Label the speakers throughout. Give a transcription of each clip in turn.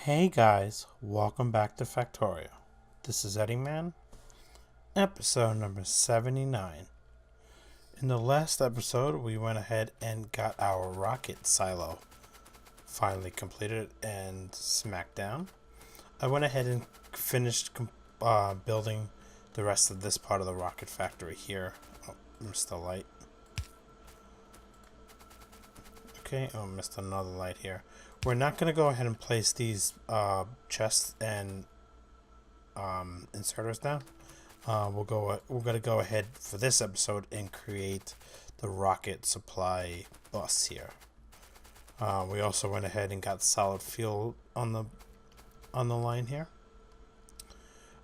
Speaker 1: Hey guys, welcome back to Factorio. This is EddieMan, episode number 79. In the last episode, we went ahead and got our rocket silo finally completed and smacked down. I went ahead and finished building the rest of this part of the rocket factory here. Oh, missed a light. Okay, oh, missed another light here. We're not going to go ahead and place these chests and inserters down. We're going to go ahead for this episode and create the rocket supply bus here. We also went ahead and got solid fuel on the line here.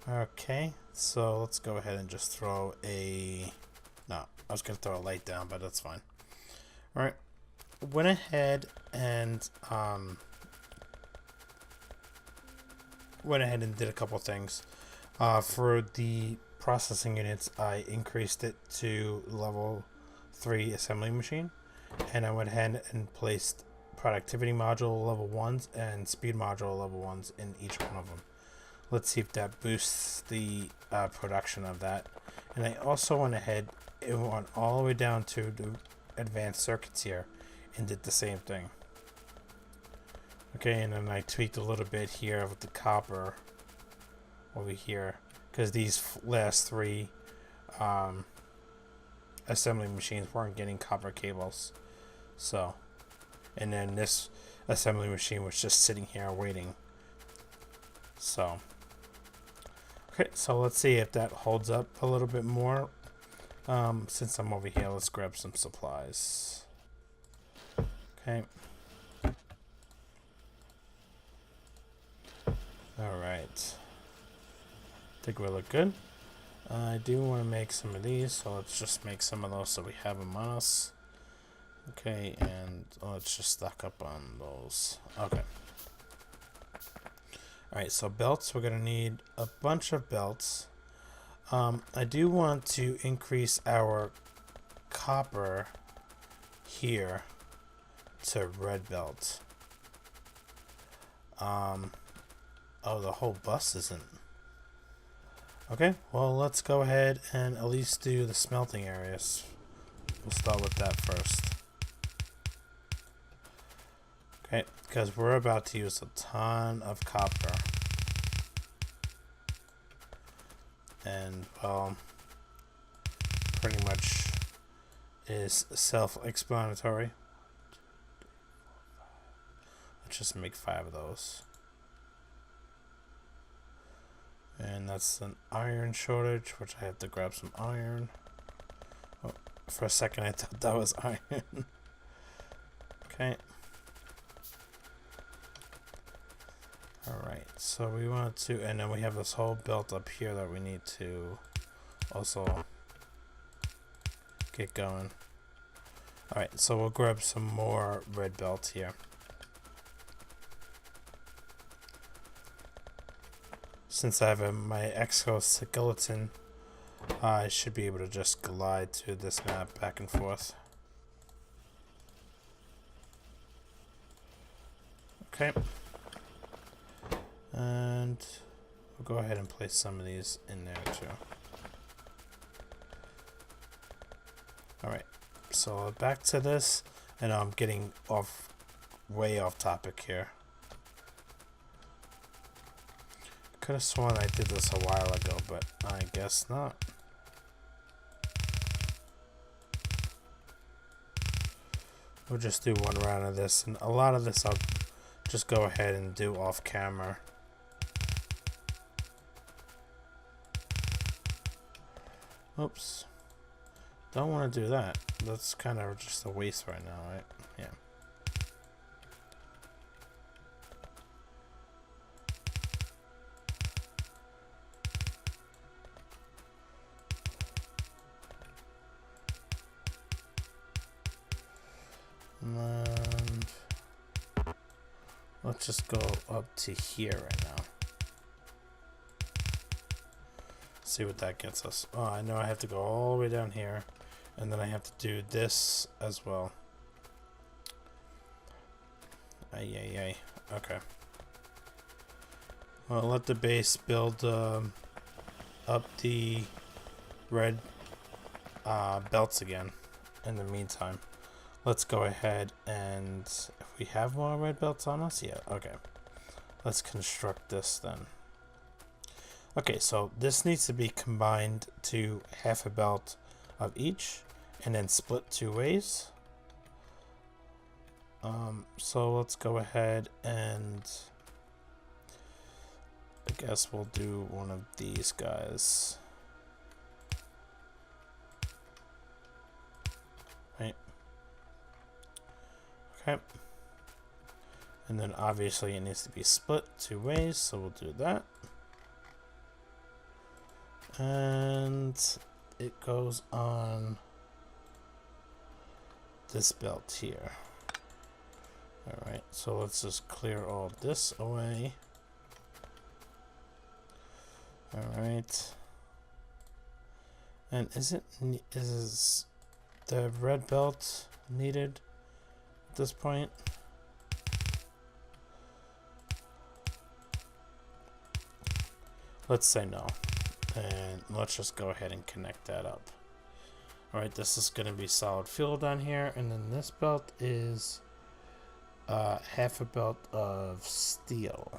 Speaker 1: Okay, so let's go ahead and just throw a... No, I was going to throw a light down, but that's fine. All right. Went ahead and did a couple things. For the processing units, I increased it to level 3 assembly machine, and I went ahead and placed productivity module level 1s and speed module level 1s in each one of them. Let's see if that boosts the production of that. And I also went ahead and went all the way down to the advanced circuits here and did the same thing. Okay, and then I tweaked a little bit here with the copper over here, because these last three assembly machines weren't getting copper cables. So, and then this assembly machine was just sitting here waiting. So, okay, so let's see if that holds up a little bit more. Since I'm over here, let's grab some supplies. Okay. Alright. I think we look good. I do want to make some of these, so let's just make some of those so we have them on us. Okay, and let's just stock up on those. Okay. Alright, so belts, we're going to need a bunch of belts. I do want to increase our copper here to red belt. Oh, the whole bus isn't. Okay, well, let's go ahead and at least do the smelting areas. We'll start with that first. Okay, because we're about to use a ton of copper. And, well, pretty much is self-explanatory. Let's just make 5 of those. And that's an iron shortage, which I have to grab some iron. Oh, for a second I thought that was iron. Okay. Alright, so we want to, and then we have this whole belt up here that we need to also get going. Alright, so we'll grab some more red belts here. Since I have my exoskeleton, I should be able to just glide to this map back and forth. Okay. And we'll go ahead and place some of these in there too. Alright, so back to this, and I'm getting way off topic here. Could have sworn I did this a while ago, but I guess not. We'll just do one round of this, and a lot of this I'll just go ahead and do off camera. Oops. Don't want to do that. That's kind of just a waste right now, right? Yeah. And let's just go up to here right now. See what that gets us. Oh, I know I have to go all the way down here, and then I have to do this as well. Ay, ay, ay. Okay. I'll let the base build up the red belts again. In the meantime, let's go ahead and if we have more red belts on us, yeah, okay. Let's construct this then. Okay, so this needs to be combined to half a belt of each and then split 2 ways. So let's go ahead and I guess we'll do one of these guys. Right. Okay. And then obviously it needs to be split 2 ways, so we'll do that. And it goes on this belt here. Alright, so let's just clear all this away. Alright. And is the red belt needed at this point? Let's say no. And let's just go ahead and connect that up. Alright, this is going to be solid fuel down here. And then this belt is half a belt of steel.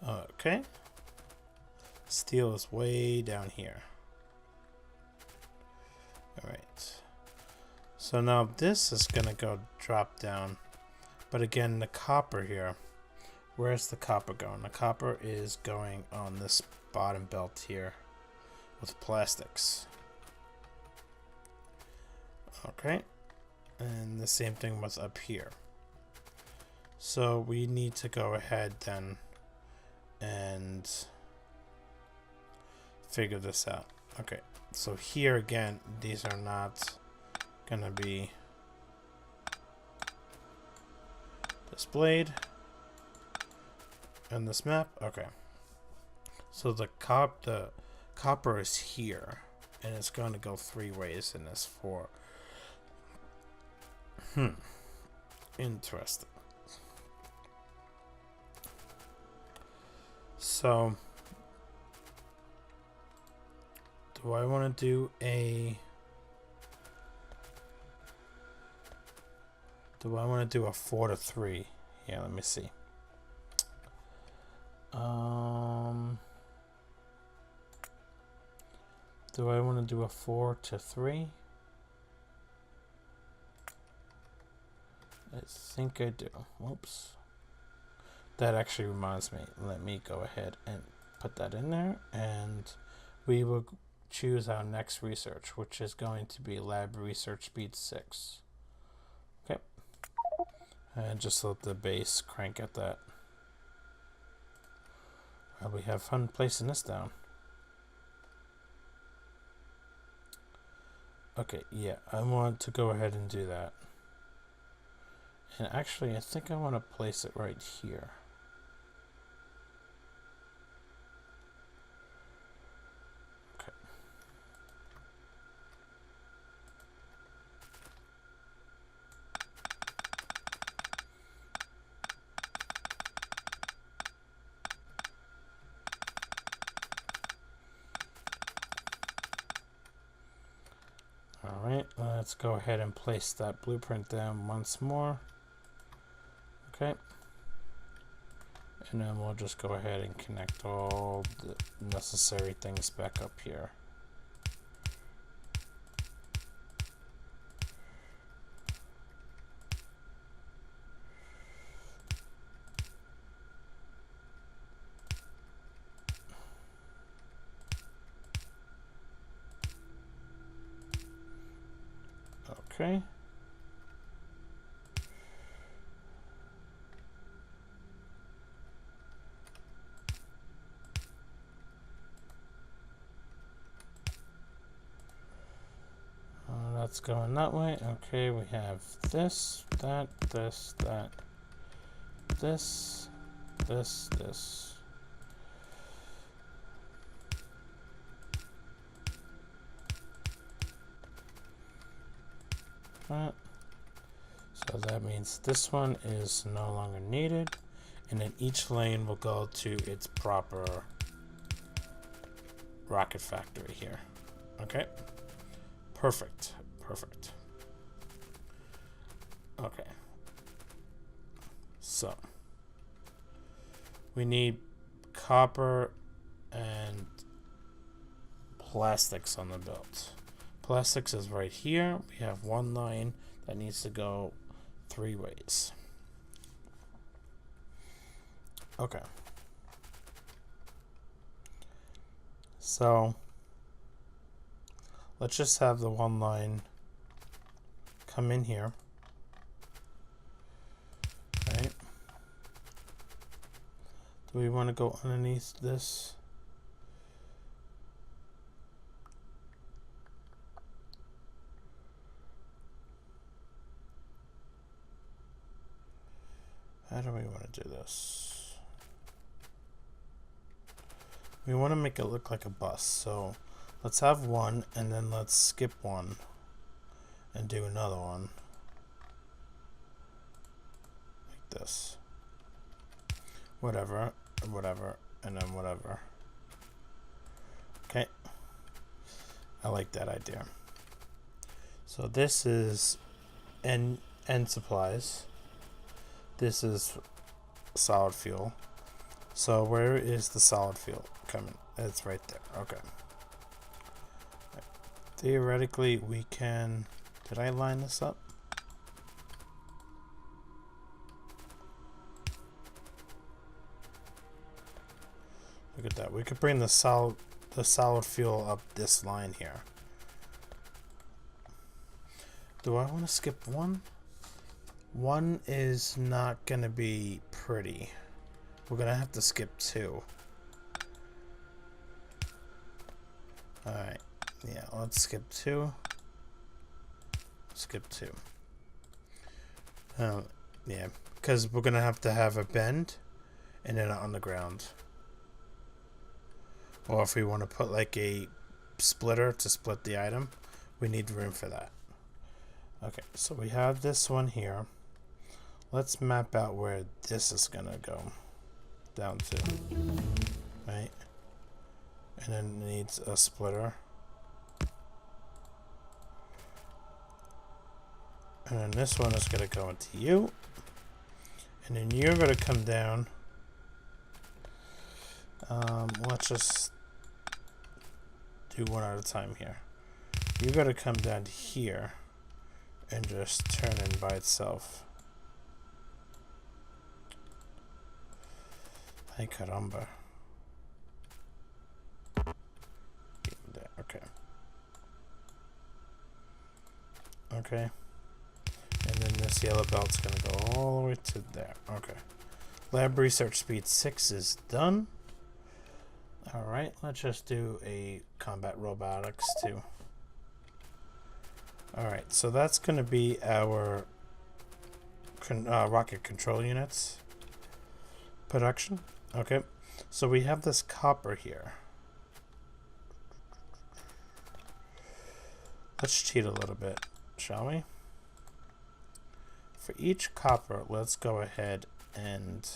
Speaker 1: Okay. Steel is way down here. Alright. So now this is going to go drop down. But again, the copper here. Where's the copper going? The copper is going on this bottom belt here with plastics. Okay. And the same thing was up here. So we need to go ahead then and figure this out. Okay. So here again, these are not going to be displayed in this map. Okay. So the copper is here, and it's going to go 3 ways in this 4. Interesting. So do I want to do a Do I want to do a 4 to 3? Yeah, let me see. Do I want to do a 4 to 3? I think I do. Whoops. That actually reminds me. Let me go ahead and put that in there, and we will choose our next research, which is going to be lab research speed 6. Okay. And just let the base crank at that. Well, we have fun placing this down. Okay, yeah, I want to go ahead and do that. And actually, I think I want to place it right here. Okay. Alright, let's go ahead and place that blueprint down once more. Okay. And then we'll just go ahead and connect all the necessary things back up here. Okay. That's going that way. Okay, we have this, that, this, that, this, this, this. That. So that means this one is no longer needed, and then each lane will go to its proper rocket factory here. Okay, perfect, perfect. Okay, so we need copper and plastics on the belt. Plastics is right here. We have one line that needs to go 3 ways. Okay. So let's just have the one line come in here. Right. Do we want to go underneath this? How do we want to do this? We want to make it look like a bus, so let's have one and then let's skip one and do another one like this. Whatever, whatever, and then whatever. Okay, I like that idea. So this is end supplies. This is solid fuel. So where is the solid fuel coming? It's right there. Okay. Theoretically, we can... Did I line this up? Look at that. We could bring the solid fuel up this line here. Do I want to skip one? One is not going to be pretty. We're going to have to skip 2. Alright. Yeah, let's skip 2. Skip 2. Yeah, because we're going to have a bend and then on the ground. Or if we want to put like a splitter to split the item, we need room for that. Okay, so we have this one here. Let's map out where this is gonna go down to, right? And then it needs a splitter. And then this one is gonna go into you. And then you're gonna come down. Let's just do one at a time here. You're gonna come down here and just turn in by itself. Ay caramba. There, okay. Okay. And then this yellow belt's gonna go all the way to there. Okay. Lab research speed 6 is done. Alright, let's just do a combat robotics too. Alright, so that's gonna be our rocket control units production. Okay, so we have this copper here. Let's cheat a little bit, shall we? For each copper, let's go ahead and...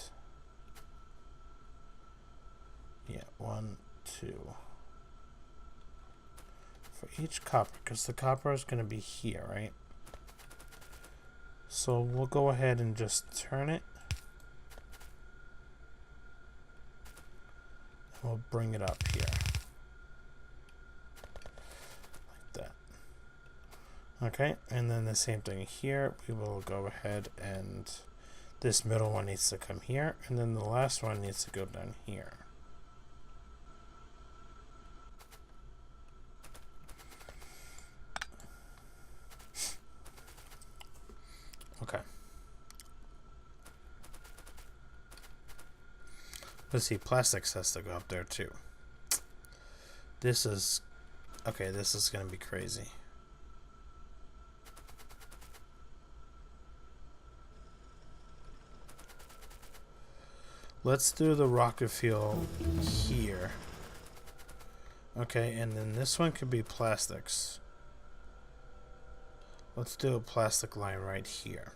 Speaker 1: Yeah, 1, 2. For each copper, because the copper is going to be here, right? So we'll go ahead and just turn it. And we'll bring it up here. Like that. Okay, and then the same thing here. We will go ahead and this middle one needs to come here, and then the last one needs to go down here. Okay. Let's see, plastics has to go up there too. This is... Okay, this is going to be crazy. Let's do the rocket fuel here. Okay, and then this one could be plastics. Let's do a plastic line right here.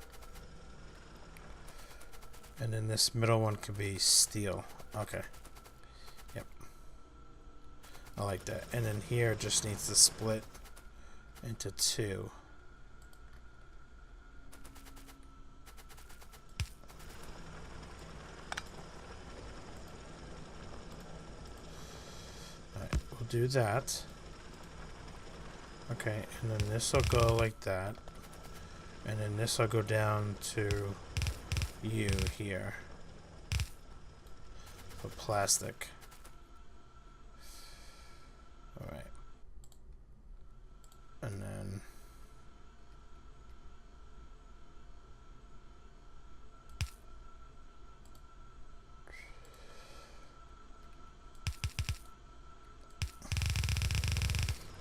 Speaker 1: And then this middle one could be steel. Okay. Yep. I like that. And then here it just needs to split into two. Alright, we'll do that. Okay, and then this will go like that. And then this will go down to you here. For plastic. Alright. And then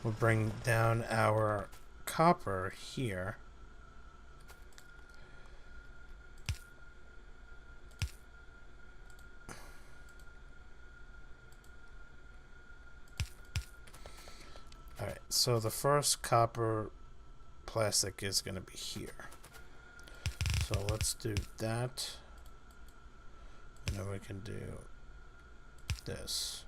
Speaker 1: we'll bring down our copper here. Alright, so the first copper plastic is going to be here. So let's do that. And then we can do this.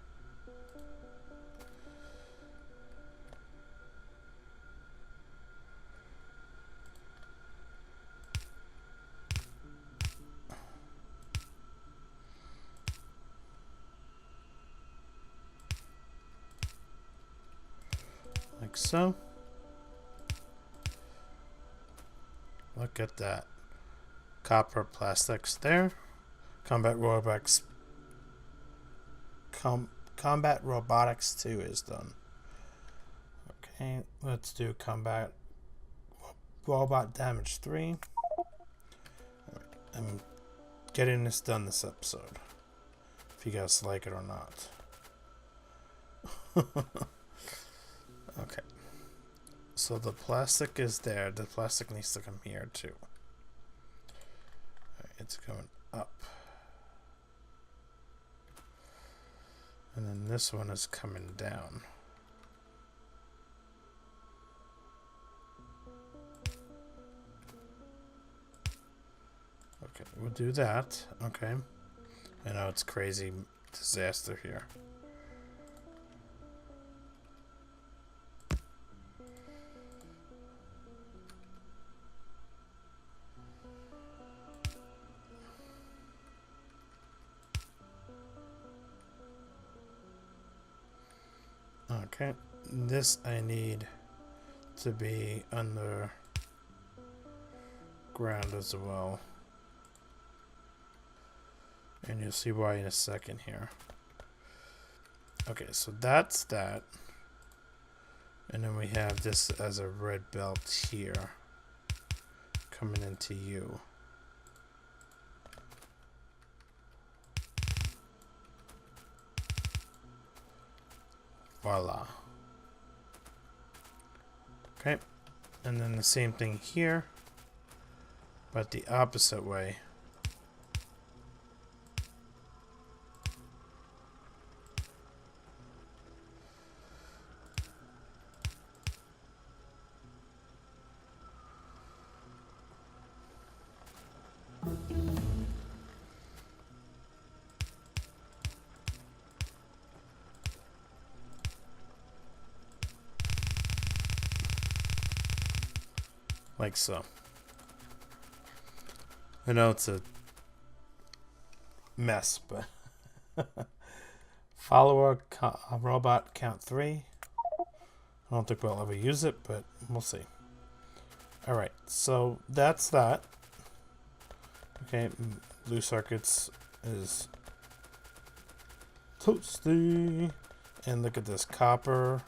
Speaker 1: Like so. Look at that. Copper plastics there. Combat Robotics 2 is done. Okay, let's do Combat Robot Damage 3. Right, I'm getting this done this episode. If you guys like it or not. Okay. So the plastic is there. The plastic needs to come here too. Right, it's going up. And then this one is coming down. Okay, we'll do that. Okay. I know it's crazy disaster here. Okay, this I need to be under ground as well. And you'll see why in a second here. Okay, so that's that. And then we have this as a red belt here coming into you. Voila. Okay, and then the same thing here, but the opposite way. Like so. I know it's a mess, but follower robot count 3. I don't think we'll ever use it, but we'll see. Alright, so that's that. Okay, blue circuits is toasty. And look at this copper.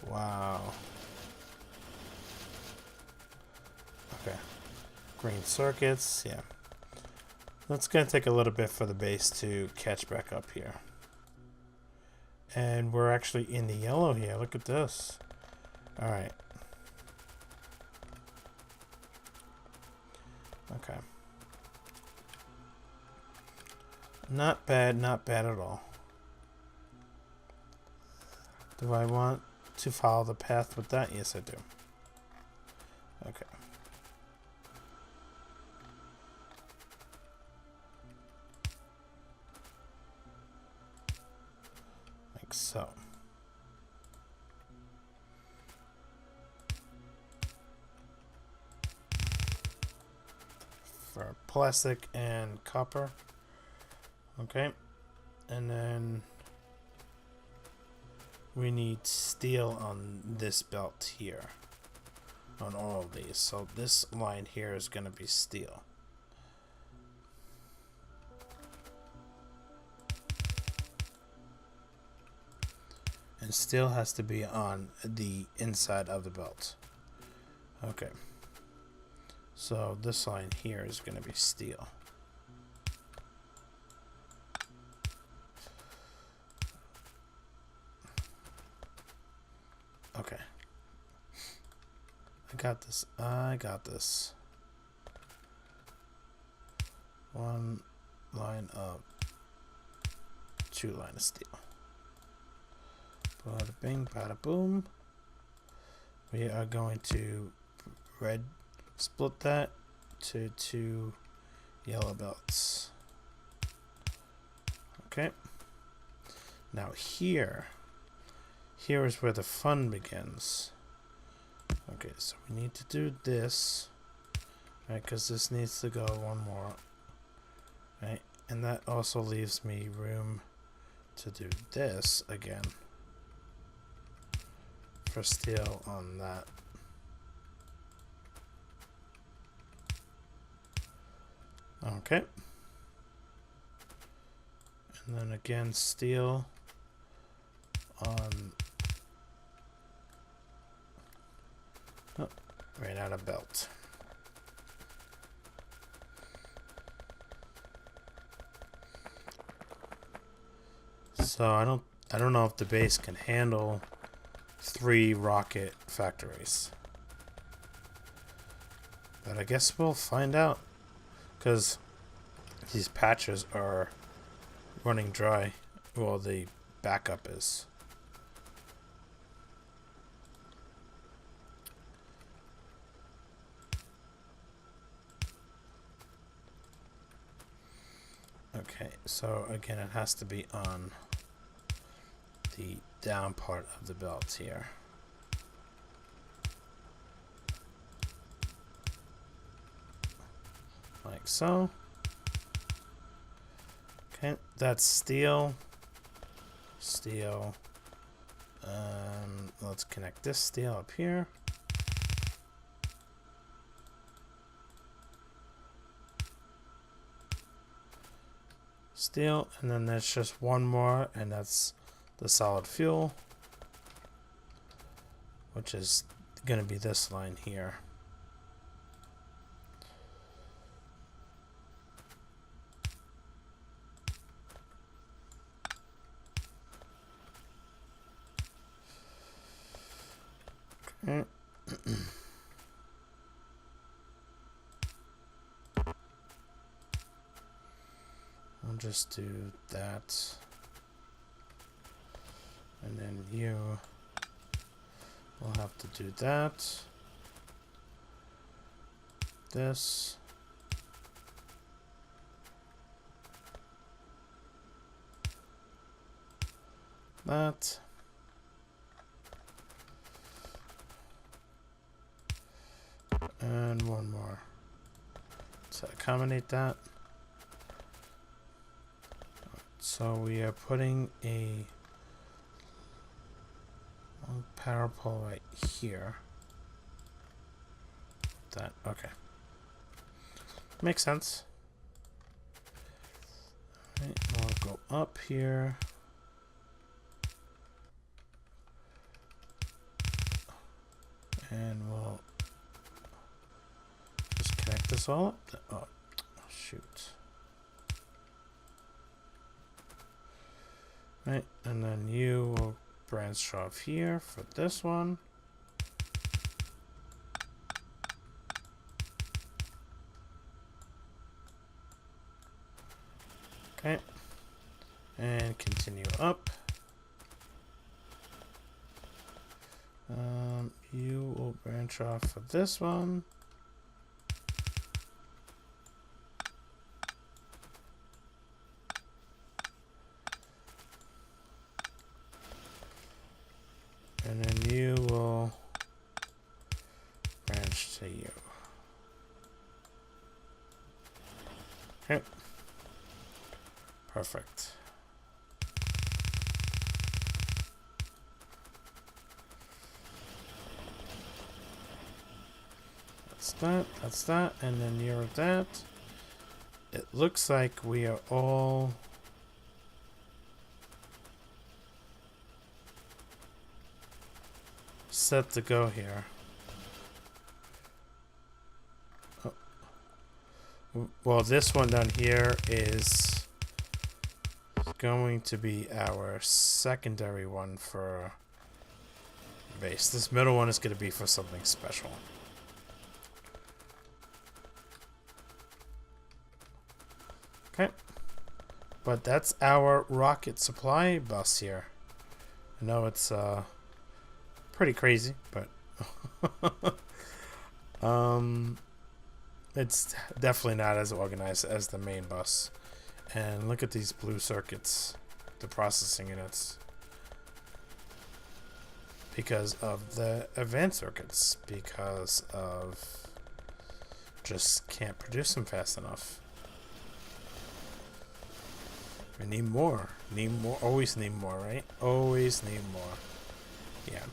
Speaker 1: Wow. Okay, green circuits, yeah. That's going to take a little bit for the base to catch back up here. And we're actually in the yellow here. Look at this. Alright. Okay. Not bad, not bad at all. Do I want to follow the path with that? Yes, I do. Okay. so. For plastic and copper. Okay. And then we need steel on this belt here. On all of these. So this line here is going to be steel. And steel has to be on the inside of the belt. Okay. So this line here is going to be steel. Okay. I got this. I got this. One line of 2 line of steel. Bada bing, bada boom. We are going to red split that to 2 yellow belts. Okay. Now here is where the fun begins. Okay, so we need to do this, right? Because this needs to go one more, right? And that also leaves me room to do this again for steel on that. Okay. And then again, steel on. Oh, ran out of belt. So I don't know if the base can handle 3 rocket factories. But I guess we'll find out, because these patches are running dry. Well, the backup is. Okay, so again, it has to be on the down part of the belt here. Like so. Okay, that's steel. Steel. Let's connect this steel up here. Steel, and then there's just one more, and that's the solid fuel, which is going to be this line here. Okay. I'll just do that. And then you will have to do that. This. That. And one more to accommodate that. So we are putting a power pole right here. That, okay. Makes sense. Right, we'll go up here. And we'll just connect this all up. Oh, shoot. Right, and then you will branch off here for this one. Okay, and continue up. You will branch off for this one. Okay. Perfect. That's that, and then you're that. It looks like we are all set to go here. Oh. Well, this one down here is going to be our secondary one for base. This middle one is going to be for something special. Okay, but that's our rocket supply bus here. I know it's pretty crazy, but it's definitely not as organized as the main bus. And look at these blue circuits, the processing units, because of the advanced circuits, because of just can't produce them fast enough. We need more. Always need more, right? Always need more. Yeah.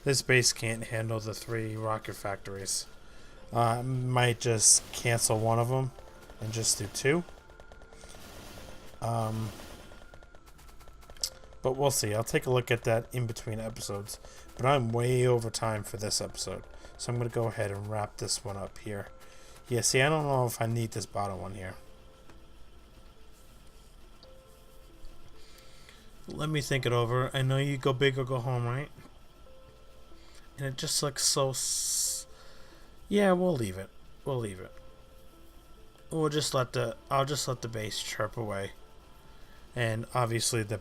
Speaker 1: This base can't handle the 3 rocket factories. Might just cancel one of them and just do 2. But we'll see. I'll take a look at that in between episodes. But I'm way over time for this episode. So I'm going to go ahead and wrap this one up here. Yeah, see, I don't know if I need this bottom one here. Let me think it over. I know you go big or go home, right? And it just looks so... Yeah, we'll leave it. We'll leave it. We'll just let the... I'll just let the base chirp away. And obviously the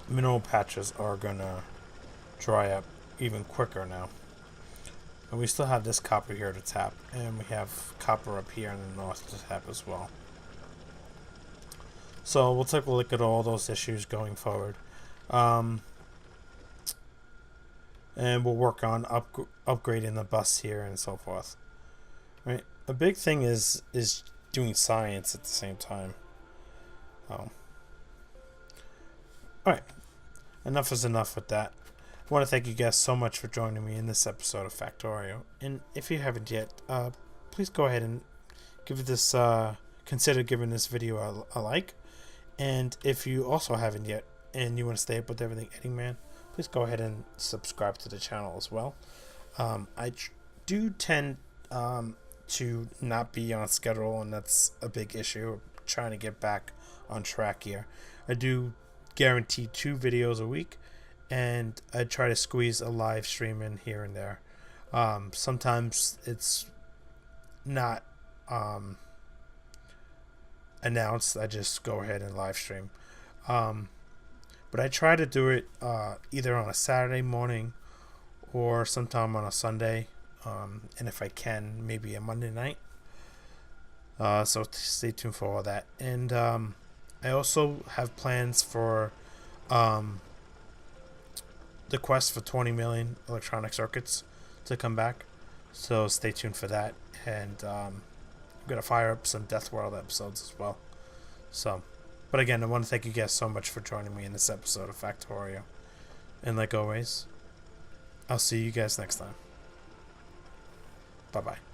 Speaker 1: mineral patches are gonna dry up even quicker now. And we still have this copper here to tap. And we have copper up here in the north to tap as well. So we'll take a look at all those issues going forward. And we'll work on upgrading the bus here and so forth. Right. A big thing is doing science at the same time. Oh. Alright. Enough is enough with that. I want to thank you guys so much for joining me in this episode of Factorio. And if you haven't yet, please go ahead and give this consider giving this video a like. And if you also haven't yet and you want to stay up with everything EddieMan, please go ahead and subscribe to the channel as well. I do tend to not be on schedule, and that's a big issue. I'm trying to get back on track here. I do guarantee 2 videos a week, and I try to squeeze a live stream in here and there. Sometimes it's not announced. I just go ahead and live stream. But I try to do it either on a Saturday morning or sometime on a Sunday, and if I can, maybe a Monday night. So stay tuned for all that. And I also have plans for the quest for 20 million electronic circuits to come back. So stay tuned for that. And I'm going to fire up some Death World episodes as well. So, but again, I want to thank you guys so much for joining me in this episode of Factorio. And like always, I'll see you guys next time. Bye-bye.